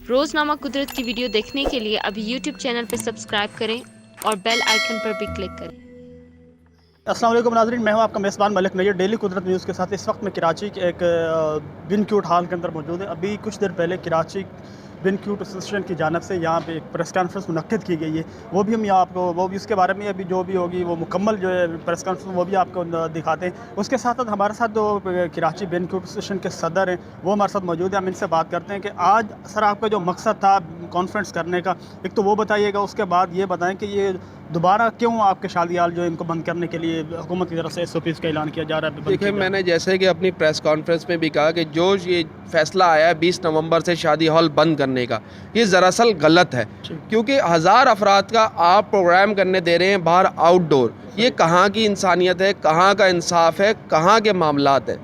रोज़नामा कुदरत की वीडियो देखने के लिए अभी यूट्यूब चैनल पर सब्सक्राइब करें और बेल आइकन पर भी क्लिक करें। अस्सलाम वालेकुम नाज़रीन, मैं हूं आपका मेज़बान मलिक नैयर डेली कुदरत न्यूज़ के साथ। इस वक्त मैं कराची के एक बिन क्यूट हाल के अंदर मौजूद है। अभी कुछ देर पहले कराची बिन क्यूट एसोसिएशन की जानिब से यहाँ पे एक प्रेस कॉन्फ्रेंस मुनक्किद की गई है। वो भी हम यहाँ आपको वो भी उसके बारे में अभी जो भी होगी वो मुकम्मल जो है प्रेस कॉन्फ्रेंस वो भी आपको दिखाते हैं। उसके साथ साथ हमारे साथ जो कराची बिन क्यूट एसोसिएशन के सदर हैं वो हमारे साथ मौजूद हैं। हम इनसे बात करते हैं कि आज सर आपका जो मकसद था कॉन्फ्रेंस करने का, एक तो वो बताइएगा, उसके बाद ये बताएं कि ये दोबारा क्यों आपके शादी हाल जो है इनको बंद करने के लिए हुकूमत की तरफ से SOPs का ऐलान किया जा रहा है। देखिए, मैंने जैसे कि अपनी प्रेस कॉन्फ्रेंस में भी कहा कि जो ये फैसला आया है 20 नवंबर से शादी हॉल बंद करने का, ये दरअसल गलत है, क्योंकि 1000 अफराद का आप प्रोग्राम करने दे रहे हैं बाहर आउटडोर। ये कहाँ की इंसानियत है, कहाँ का इंसाफ है, कहाँ के मामलात हैं?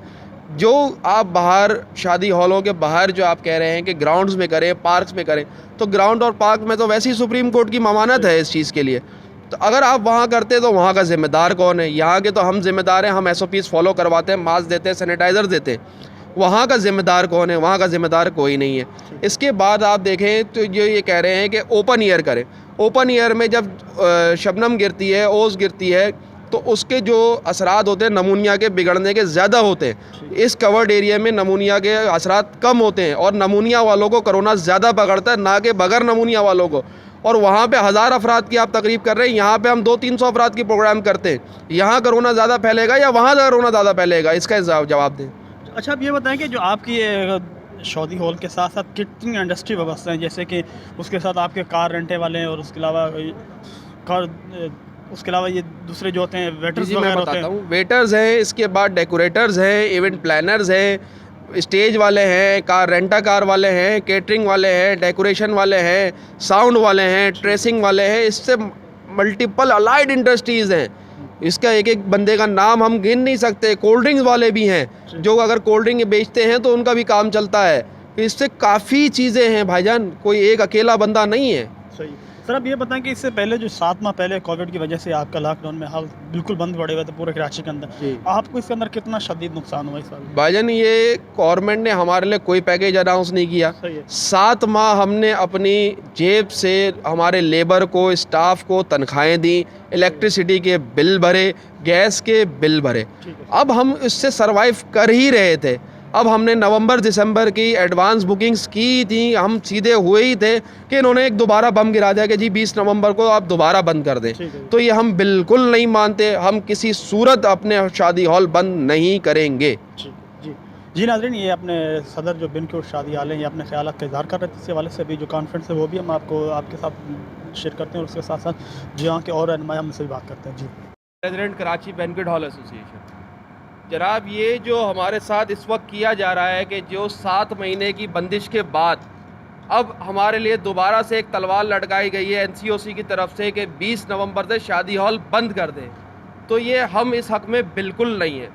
जो आप बाहर शादी हॉलों के बाहर जो आप कह रहे हैं कि ग्राउंड्स में करें, पार्क्स में करें, तो ग्राउंड और पार्क में तो वैसे ही सुप्रीम कोर्ट की ममानत है इस चीज़ के लिए। तो अगर आप वहाँ करते तो वहाँ का ज़िम्मेदार कौन है? यहाँ के तो हम ज़िम्मेदार हैं, हम SOPs फॉलो करवाते हैं, मास्क देते हैं, सैनिटाइज़र देते हैं। वहाँ का ज़िम्मेदार कौन है? वहाँ का ज़िम्मेदार कोई नहीं है। इसके बाद आप देखें तो ये कह रहे हैं कि ओपन एयर करें। ओपन एयर में जब शबनम गिरती है, ओस गिरती है, तो उसके जो असरात होते हैं नमूनिया के बिगड़ने के ज़्यादा होते हैं। इस कवर्ड एरिया में नमूनिया के असरात कम होते हैं और नमूनिया वालों को कोरोना ज़्यादा पकड़ता है, ना कि बगैर नमूनिया वालों को। और वहाँ पे 1000 अफराद की आप तकरीब कर रहे हैं, यहाँ पे हम 200-300 अफराद की प्रोग्राम करते हैं। यहाँ कोरोना ज़्यादा फैलेगा या वहाँ कोरोना ज़्यादा फैलेगा? इसका जवाब दें। अच्छा, अब ये बताएं कि जो आपकी शादी हॉल के साथ साथ कितनी इंडस्ट्री व्यवस्था है, जैसे कि उसके साथ आपके कार रेंटे वाले हैं और उसके अलावा ये दूसरे जो होते हैं वेटर्स जी, मैं वगैरह होते बताता हैं। हूँ। वेटर्स हैं, इसके बाद डेकोरेटर्स हैं, इवेंट प्लानर्स हैं, स्टेज वाले हैं, कार रेंटा कार वाले हैं, केटरिंग वाले हैं, डेकोरेशन वाले हैं, साउंड वाले हैं, ट्रेसिंग वाले हैं। इससे मल्टीपल अलाइड इंडस्ट्रीज़ हैं। इसका एक एक बंदे का नाम हम गिन नहीं सकते। कोल्ड ड्रिंक्स वाले भी हैं, जो अगर कोल्ड ड्रिंक बेचते हैं तो उनका भी काम चलता है। इससे काफ़ी चीज़ें हैं भाईजान, कोई एक अकेला बंदा नहीं है। सही। सर, अब ये बताएं कि इससे पहले जो 7 माह पहले कोविड की वजह से आपका लॉकडाउन में हाल बिल्कुल बंद पड़े हुए थे पूरे कराची के अंदर, आपको इसके अंदर कितना शदीद नुकसान हुआ इस साल? भाईजान, ये गवर्नमेंट ने हमारे लिए कोई पैकेज अनाउंस नहीं किया। 7 माह हमने अपनी जेब से हमारे लेबर को, स्टाफ को तनख्वाहें दी, इलेक्ट्रिसिटी के बिल भरे, गैस के बिल भरे। अब हम इससे सरवाइव कर ही रहे थे। अब हमने नवंबर दिसंबर की एडवांस बुकिंग्स की थी, हम सीधे हुए ही थे कि इन्होंने एक दोबारा बम गिरा दिया कि जी 20 नवंबर को आप दोबारा बंद कर दें। तो ये हम बिल्कुल नहीं मानते। हम किसी सूरत अपने शादी हॉल बंद नहीं करेंगे। जी नाज़रीन, ये अपने सदर जो बिन क्यूट शादी हाल हैं, ये अपने ख्यालात का इज़हार कर रहे थे। इस हवाले से भी जो कॉन्फ्रेंस है वो भी हम आपके साथ शेयर करते हैं और उसके साथ साथ जो यहाँ के और रहनुमा हमसे भी बात करते हैं। जी, president Karachi banquet hall association. जनाब, ये जो हमारे साथ इस वक्त किया जा रहा है कि जो 7 महीने की बंदिश के बाद अब हमारे लिए दोबारा से एक तलवार लटकाई गई है NCOC की तरफ से कि 20 नवंबर से शादी हॉल बंद कर दें, तो ये हम इस हक़ में बिल्कुल नहीं है।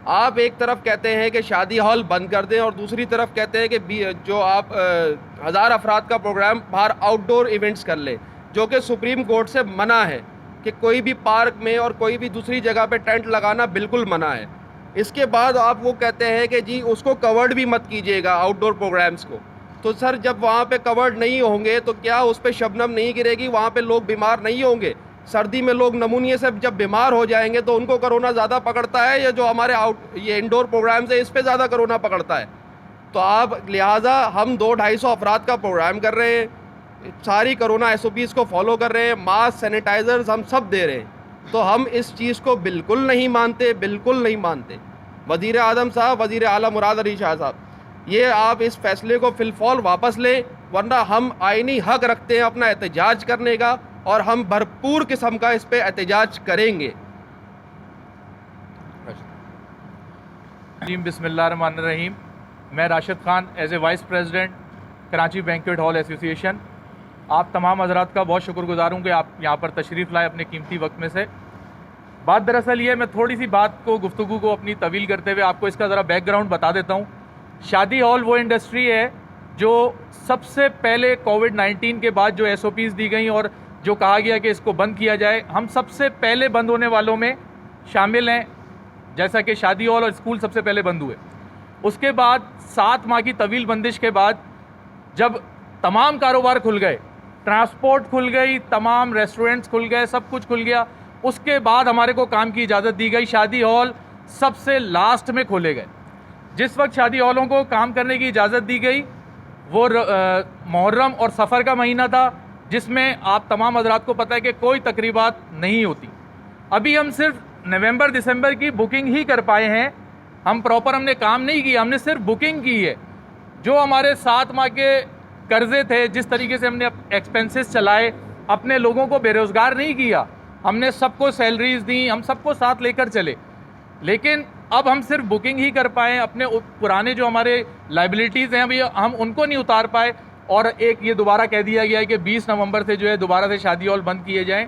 आप एक तरफ कहते हैं कि शादी हॉल बंद कर दें और दूसरी तरफ कहते हैं कि जो आप 1000 अफराद का प्रोग्राम बाहर आउटडोर इवेंट्स कर लें, जो कि सुप्रीम कोर्ट से मना है कि कोई भी पार्क में और कोई भी दूसरी जगह पे टेंट लगाना बिल्कुल मना है। इसके बाद आप वो कहते हैं कि जी उसको कवर्ड भी मत कीजिएगा आउटडोर प्रोग्राम्स को। तो सर, जब वहाँ पे कवर्ड नहीं होंगे तो क्या उस पर शबनम नहीं गिरेगी? वहाँ पे लोग बीमार नहीं होंगे? सर्दी में लोग नमूनिया से जब बीमार हो जाएंगे तो उनको कोरोना ज़्यादा पकड़ता है या जो हमारे ये इंडोर प्रोग्राम्स है इस पर ज़्यादा कोरोना पकड़ता है? तो आप लिहाजा हम 200-250 अफराद का प्रोग्राम कर रहे हैं, सारी कोरोना SOPs को फॉलो कर रहे हैं, मास्क, सैनिटाइज़र्स हम सब दे रहे हैं। तो हम इस चीज़ को बिल्कुल नहीं मानते, बिल्कुल नहीं मानते। वज़ीर आज़म साहब, वज़ीर आला मुराद अली शाह साहब, ये आप इस फैसले को फिलफौल वापस लें, वरना हम आईनी हक़ रखते हैं अपना एहतजाज करने का और हम भरपूर किस्म का इस पर एहतजाज करेंगे। बिस्मिल्लाहिर्रहमानिर्रहीम। मैं Rashid Khan, as a vice president Karachi banquet hall association, आप तमाम हज़रात का बहुत शुक्रगुज़ार हूँ कि आप यहाँ पर तशरीफ़ लाए अपने कीमती वक्त में से। बात दरअसल ये, मैं थोड़ी सी बात को, गुफ्तगू को अपनी तवील करते हुए आपको इसका ज़रा बैकग्राउंड बता देता हूँ। शादी हॉल वो इंडस्ट्री है जो सबसे पहले कोविड-19 के बाद जो SOPs दी गई और जो कहा गया कि इसको बंद किया जाए, हम सबसे पहले बंद होने वालों में शामिल हैं। जैसा कि शादी हॉल और स्कूल सबसे पहले बंद हुए, उसके बाद 7 माह की तवील बंदिश के बाद जब तमाम कारोबार खुल गए, ट्रांसपोर्ट खुल गई, तमाम रेस्टोरेंट्स खुल गए, सब कुछ खुल गया। उसके बाद हमारे को काम की इजाज़त दी गई। शादी हॉल सबसे लास्ट में खोले गए। जिस वक्त शादी हॉलों को काम करने की इजाज़त दी गई वो मुहर्रम और सफ़र का महीना था, जिसमें आप तमाम हज़रात को पता है कि कोई तकरीबात नहीं होती। अभी हम सिर्फ नवंबर दिसंबर की बुकिंग ही कर पाए हैं, हम प्रॉपर हमने काम नहीं किया, हमने सिर्फ बुकिंग की है। जो हमारे 7 माह के कर्जे थे, जिस तरीके से हमने एक्सपेंसेस चलाए, अपने लोगों को बेरोज़गार नहीं किया, हमने सबको सैलरीज दी, हम सबको साथ लेकर चले, लेकिन अब हम सिर्फ बुकिंग ही कर पाए। अपने पुराने जो हमारे लाइबिलिटीज़ हैं अभी हम उनको नहीं उतार पाए। और एक ये दोबारा कह दिया गया है कि 20 नवंबर से जो है दोबारा से शादी हॉल बंद किए जाएं।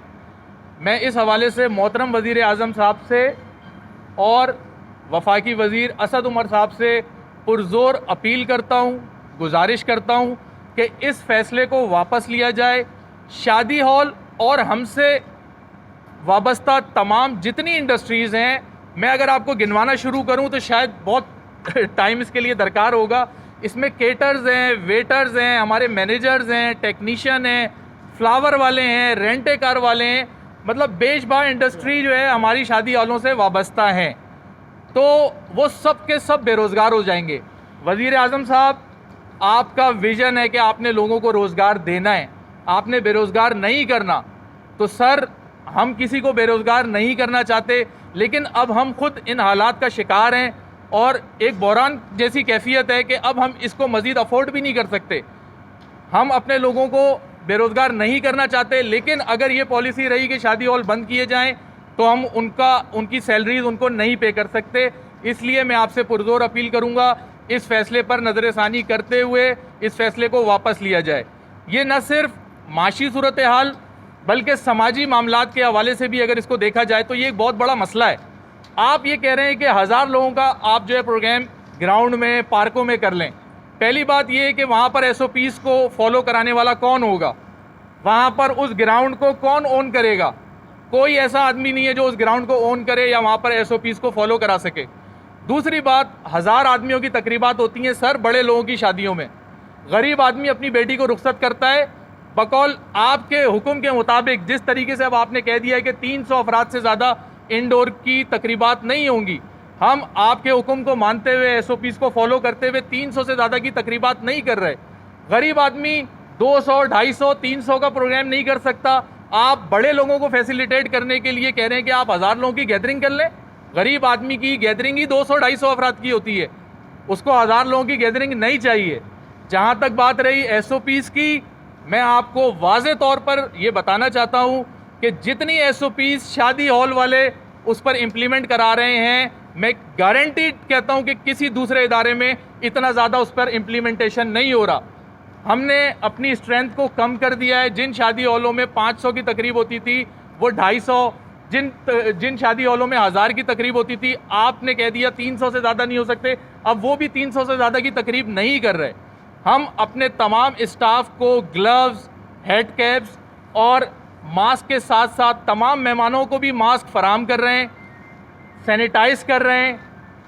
मैं इस हवाले से मोहतरम वज़ीर आज़म साहब से और वफाकी वज़ीर असद उमर साहब से पुरज़ोर अपील करता हूँ, गुजारिश करता हूँ कि इस फैसले को वापस लिया जाए। शादी हॉल और हमसे वाबस्ता तमाम जितनी इंडस्ट्रीज़ हैं, मैं अगर आपको गिनवाना शुरू करूं तो शायद बहुत टाइम इसके लिए दरकार होगा। इसमें केटर्स हैं, वेटर्स हैं, हमारे मैनेजर्स हैं, टेक्नीशियन हैं, फ्लावर वाले हैं, रेंटे कार वाले हैं, मतलब बेशबा इंडस्ट्री जो है हमारी शादी हॉलों से वाबस्ता हैं, तो वो सब के सब बेरोज़गार हो जाएंगे। वज़ीर आज़म साहब, आपका विज़न है कि आपने लोगों को रोज़गार देना है, आपने बेरोज़गार नहीं करना। तो सर, हम किसी को बेरोज़गार नहीं करना चाहते, लेकिन अब हम खुद इन हालात का शिकार हैं और एक बहरान जैसी कैफियत है कि अब हम इसको मज़ीद अफोर्ड भी नहीं कर सकते। हम अपने लोगों को बेरोज़गार नहीं करना चाहते, लेकिन अगर ये पॉलिसी रही कि शादी हॉल बंद किए जाएं तो हम उनकी सैलरीज उनको नहीं पे कर सकते। इसलिए मैं आपसे पुरज़ोर अपील करूँगा, इस फैसले पर नज़रसानी करते हुए इस फैसले को वापस लिया जाए। ये न सिर्फ माशी सूरत हाल बल्कि समाजी मामलात के हवाले से भी अगर इसको देखा जाए तो ये एक बहुत बड़ा मसला है। आप ये कह रहे हैं कि 1000 लोगों का आप जो है प्रोग्राम ग्राउंड में, पार्कों में कर लें। पहली बात ये है कि वहाँ पर SOPs को फॉलो कराने वाला कौन होगा, वहाँ पर उस ग्राउंड को कौन ओन करेगा? कोई ऐसा आदमी नहीं है जो उस ग्राउंड को ओन करे या वहाँ पर SOPs को फॉलो करा सके। दूसरी बात, 1000 आदमियों की तकरीबात होती हैं सर बड़े लोगों की शादियों में। गरीब आदमी अपनी बेटी को रुखसत करता है बकौल आपके हुक्म के मुताबिक। जिस तरीके से अब आपने कह दिया है कि 300 अफराद से ज़्यादा इंडोर की तकरीबात नहीं होंगी, हम आपके हुक्म को मानते हुए SOPs को फॉलो करते हुए 300 से ज़्यादा की तकरीबात नहीं कर रहे। गरीब आदमी 200, 250, 300 का प्रोग्राम नहीं कर सकता। आप बड़े लोगों को फैसिलिटेट करने के लिए कह रहे हैं कि आप 1000 लोगों की गैदरिंग कर लें। गरीब आदमी की गैदरिंग ही 200, 250 अफराद की होती है, उसको 1000 लोगों की गैदरिंग नहीं चाहिए। जहाँ तक बात रही SOPs की, मैं आपको वाज़े तौर पर यह बताना चाहता हूँ कि जितनी SOPs शादी हॉल वाले उस पर इम्प्लीमेंट करा रहे हैं, मैं गारंटीड कहता हूँ कि किसी दूसरे इदारे में इतना ज़्यादा उस पर इम्प्लीमेंटेशन नहीं हो रहा। हमने अपनी स्ट्रेंथ को कम कर दिया है। जिन शादी हॉलों में 500 की तकरीब होती थी वो 250, जिन शादी हॉलों में 1000 की तकरीब होती थी आपने कह दिया 300 से ज़्यादा नहीं हो सकते, अब वो भी 300 से ज़्यादा की तकरीब नहीं कर रहे। हम अपने तमाम स्टाफ को ग्लव्स, हेड कैप्स और मास्क के साथ साथ तमाम मेहमानों को भी मास्क फराहम कर रहे हैं, सैनिटाइज कर रहे हैं,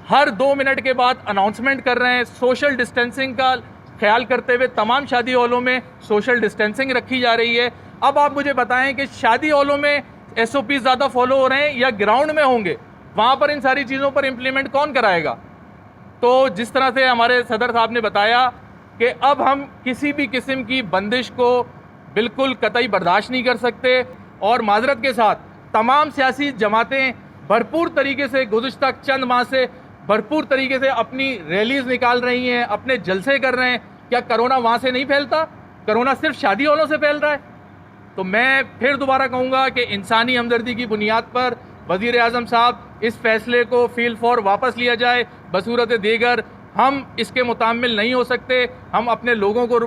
हर 2 मिनट के बाद अनाउंसमेंट कर रहे हैं। सोशल डिस्टेंसिंग का ख्याल करते हुए तमाम शादी हॉलों में सोशल डिस्टेंसिंग रखी जा रही है। अब आप मुझे बताएं कि शादी हॉलों में SOP ज़्यादा फॉलो हो रहे हैं या ग्राउंड में होंगे? वहाँ पर इन सारी चीज़ों पर इम्प्लीमेंट कौन कराएगा? तो जिस तरह से हमारे सदर साहब ने बताया कि अब हम किसी भी किस्म की बंदिश को बिल्कुल कतई बर्दाश्त नहीं कर सकते और माजरत के साथ तमाम सियासी जमातें भरपूर तरीके से गुज़िश्ता चंद माह से भरपूर तरीके से अपनी रैलीज निकाल रही हैं, अपने जलसे कर रहे हैं। क्या कोरोना वहाँ से नहीं फैलता? कोरोना सिर्फ शादी हॉलों से फैल रहा है? तो मैं फिर दोबारा कहूँगा कि इंसानी हमदर्दी की बुनियाद पर वज़ीर आज़म साहब इस फैसले को फील फॉर वापस लिया जाए। बसूरत दीगर हम इसके मुतामिल नहीं हो सकते, हम अपने लोगों को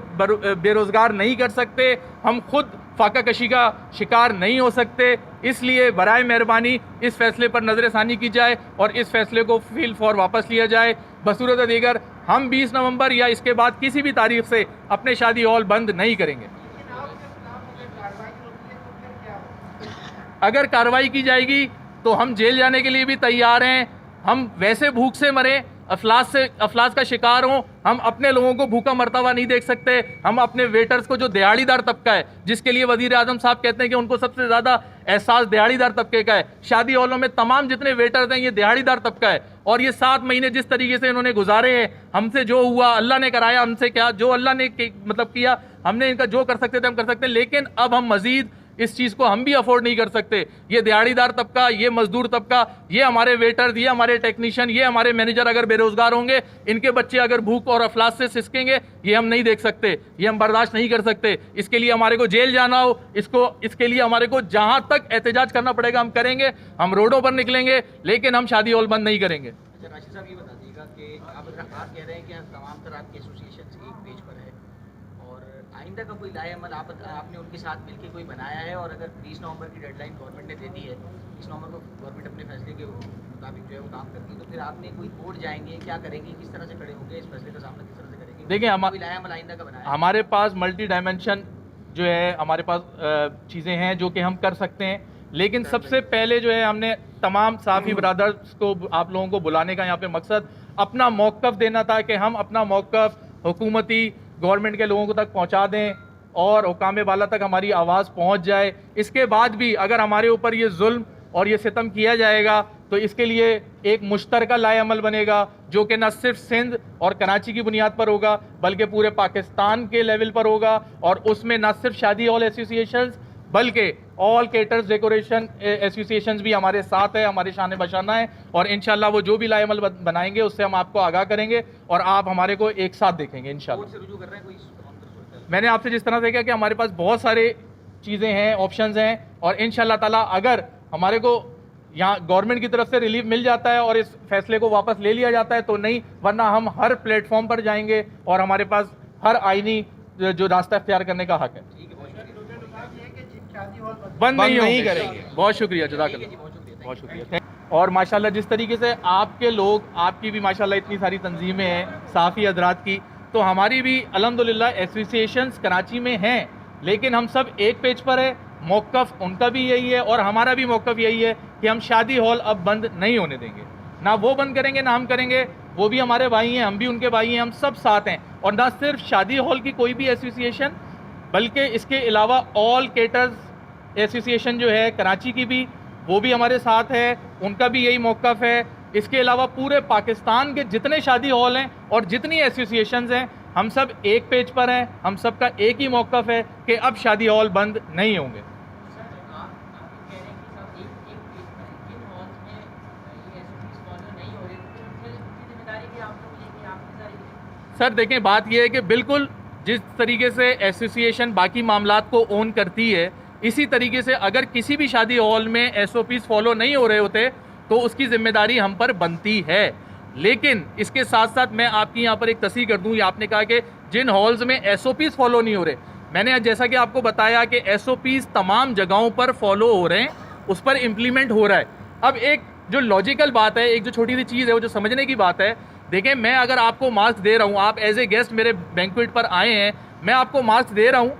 बेरोज़गार नहीं कर सकते, हम खुद फाका कशी का शिकार नहीं हो सकते। इसलिए बराए मेहरबानी इस फैसले पर नज़रसानी की जाए और इस फैसले को फील फॉर वापस लिया जाए। बसूरत दीगर हम 20 नवंबर या इसके बाद किसी भी तारीख से अपने शादी हॉल बंद नहीं करेंगे। अगर कार्रवाई की जाएगी तो हम जेल जाने के लिए भी तैयार हैं। हम वैसे भूख से मरें अफलास का शिकार हों। हम अपने लोगों को भूखा मरता हुआ नहीं देख सकते। हम अपने वेटर्स को, जो दिहाड़ीदार तबका है, जिसके लिए वजीर आजम साहब कहते हैं कि उनको सबसे ज़्यादा एहसास दिहाड़ीदार तबके का है, शादी हॉलों में तमाम जितने वेटर्स हैं ये दिहाड़ीदार तबका है। और ये 7 महीने जिस तरीके से इन्होंने गुजारे हैं, हमसे जो हुआ अल्लाह ने कराया, हमसे क्या जो अल्लाह ने मतलब किया, हमने इनका जो कर सकते थे हम कर सकते हैं। लेकिन अब हम मजीद इस चीज़ को हम भी अफोर्ड नहीं कर सकते। ये दिहाड़ीदार तबका, ये मजदूर तबका, ये हमारे वेटर्स, ये हमारे टेक्नीशियन, ये हमारे मैनेजर अगर बेरोजगार होंगे, इनके बच्चे अगर भूख और अफलास से सिसकेंगे, ये हम नहीं देख सकते, ये हम बर्दाश्त नहीं कर सकते। इसके लिए हमारे को जेल जाना हो, इसके लिए हमारे को जहां तक एहतजाज करना पड़ेगा हम करेंगे, हम रोडों पर निकलेंगे, लेकिन हम शादी हॉल बंद नहीं करेंगे। अच्छा राशिद साहब, ये बता दीजिएगा कि आप कह रहे हैं कि तमाम तरह के एसोसिएशन एक पेज पर है और आइंदा का कोई लाएअमल आपने उनके साथ मिलकर कोई बनाया है? और अगर 20 नवंबर की डेडलाइन गवर्नमेंट ने दे दी है, 20 नवंबर को गवर्नमेंट अपने फैसले के मुताबिक जो है वो काम करती है, तो फिर आपने कोई कोर्ट जाएंगे, क्या करेंगे, किस तरह से खड़े होंगे, इस फैसले का सामना किस तरह से करेंगे? देखिए, कोई लाएअमल आइंदा का बनाया है? हमारे पास मल्टी डायमेंशन जो है, हमारे पास चीज़ें हैं जो कि हम कर सकते हैं। लेकिन सबसे पहले जो है, हमने तमाम साफ़ी ब्रदर्स को, आप लोगों को बुलाने का यहाँ पे मकसद अपना मौक़िफ़ देना था कि हम अपना मौक़िफ़ हुकूमती गवर्नमेंट के लोगों को तक पहुँचा दें और हुकाम वाला तक हमारी आवाज़ पहुँच जाए। इसके बाद भी अगर हमारे ऊपर ये जुल्म और ये सितम किया जाएगा तो इसके लिए एक मुश्तरका लाएअमल बनेगा, जो कि न सिर्फ सिंध और कराची की बुनियाद पर होगा बल्कि पूरे पाकिस्तान के लेवल पर होगा। और उसमें न सिर्फ शादी हॉल एसोसिएशंस बल्कि ऑल केटर्स डेकोरेशन एसोसिएशंस भी हमारे साथ है, हमारे शान बशाना है। और इंशाल्लाह वो जो भी लाएअमल बनाएंगे उससे हम आपको आगाह करेंगे और आप हमारे को एक साथ देखेंगे इंशाल्लाह। कोर्ट से रुजू कर रहे हैं कोई? मैंने आपसे जिस तरह से कहा कि हमारे पास बहुत सारे चीज़ें हैं, ऑप्शंस हैं, और इंशाल्लाह ताला अगर हमारे को यहाँ गवर्नमेंट की तरफ से रिलीफ मिल जाता है और इस फैसले को वापस ले लिया जाता है तो नहीं, वरना हम हर प्लेटफॉर्म पर जाएंगे और हमारे पास हर आईनी जो रास्ता इख्तियार करने का हक है। बंद नहीं करेंगे। बहुत शुक्रिया, जज़ाकल्लाह, बहुत शुक्रिया। और माशाल्लाह जिस तरीके से आपके लोग, आपकी भी माशाल्लाह इतनी सारी तंजीमें हैं साफ़ी हजरात की, तो हमारी भी अल्हम्दुलिल्लाह एसोसिएशंस कराची में हैं, लेकिन हम सब एक पेज पर है। मौक़िफ़ उनका भी यही है और हमारा भी मौक़िफ़ यही है कि हम शादी हॉल अब बंद नहीं होने देंगे। ना वो बंद करेंगे ना हम करेंगे। वो भी हमारे भाई हैं, हम भी उनके भाई हैं, हम सब साथ हैं। और ना सिर्फ शादी हॉल की कोई भी एसोसिएशन, बल्कि इसके अलावा ऑल केटर्स एसोसिएशन जो है कराची की भी, वो भी हमारे साथ है, उनका भी यही मौक़िफ़ है। इसके अलावा पूरे पाकिस्तान के जितने शादी हॉल हैं और जितनी एसोसिएशंस हैं, हम सब एक पेज पर हैं। हम सब का एक ही मौक़िफ़ है कि अब शादी हॉल बंद नहीं होंगे। सर देखें, बात यह है कि बिल्कुल जिस तरीके से एसोसिएशन बाकी मामलात को ओन करती है, इसी तरीके से अगर किसी भी शादी हॉल में SOPs फॉलो नहीं हो रहे होते तो उसकी जिम्मेदारी हम पर बनती है। लेकिन इसके साथ साथ मैं आपकी यहाँ पर एक तस्दीक कर दूँ, आपने कहा कि जिन हॉल्स में SOPs फॉलो नहीं हो रहे, मैंने जैसा कि आपको बताया कि SOPs तमाम जगहों पर फॉलो हो रहे हैं, उस पर इम्प्लीमेंट हो रहा है। अब एक जो लॉजिकल बात है, एक जो छोटी सी चीज़ है, वो जो समझने की बात है, देखें, मैं अगर आपको मास्क दे रहा हूँ, आप एज ए गेस्ट मेरे बैंक्वेट पर आए हैं, मैं आपको मास्क दे रहा हूँ,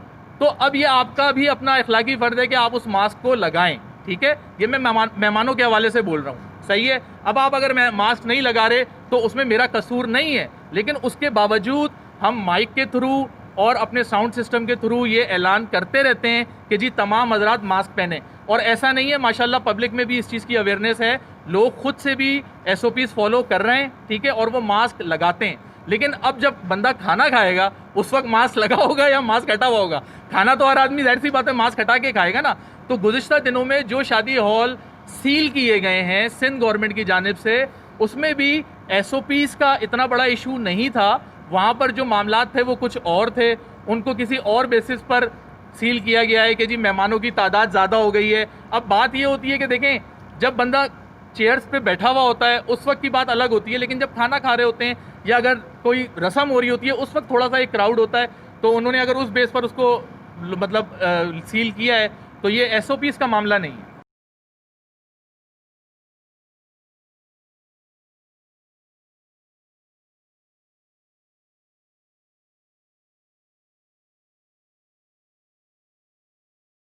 तो अब ये आपका भी अपना इखलाकी फ़र्ज़ है कि आप उस मास्क को लगाएं। ठीक है, ये मैं मेहमानों के हवाले से बोल रहा हूँ, सही है। अब आप अगर मैं मास्क नहीं लगा रहे तो उसमें मेरा कसूर नहीं है, लेकिन उसके बावजूद हम माइक के थ्रू और अपने साउंड सिस्टम के थ्रू ये ऐलान करते रहते हैं कि जी तमाम हज़रात मास्क पहने। और ऐसा नहीं है, माशाल्लाह पब्लिक में भी इस चीज़ की अवेयरनेस है, लोग खुद से भी SOPs फॉलो कर रहे हैं, ठीक है, और वो मास्क लगाते हैं। लेकिन अब जब बंदा खाना खाएगा उस वक्त मास्क लगा होगा या मास्क हटा हुआ होगा? खाना तो हर आदमी जाहिर सी बात है मास्क हटा के खाएगा ना। तो गुज़िश्ता दिनों में जो शादी हॉल सील किए गए हैं सिंध गवर्नमेंट की जानिब से, उसमें भी SOPs का इतना बड़ा इशू नहीं था। वहाँ पर जो मामलात थे वो कुछ और थे, उनको किसी और बेसिस पर सील किया गया है कि जी मेहमानों की तादाद ज़्यादा हो गई है। अब बात ये होती है कि देखें, जब बंदा चेयर्स पे बैठा हुआ होता है उस वक्त की बात अलग होती है, लेकिन जब खाना खा रहे होते हैं या अगर कोई रस्म हो रही होती है उस वक्त थोड़ा सा एक क्राउड होता है, तो उन्होंने अगर उस बेस पर उसको मतलब सील किया है, तो ये SOPs का मामला नहीं है।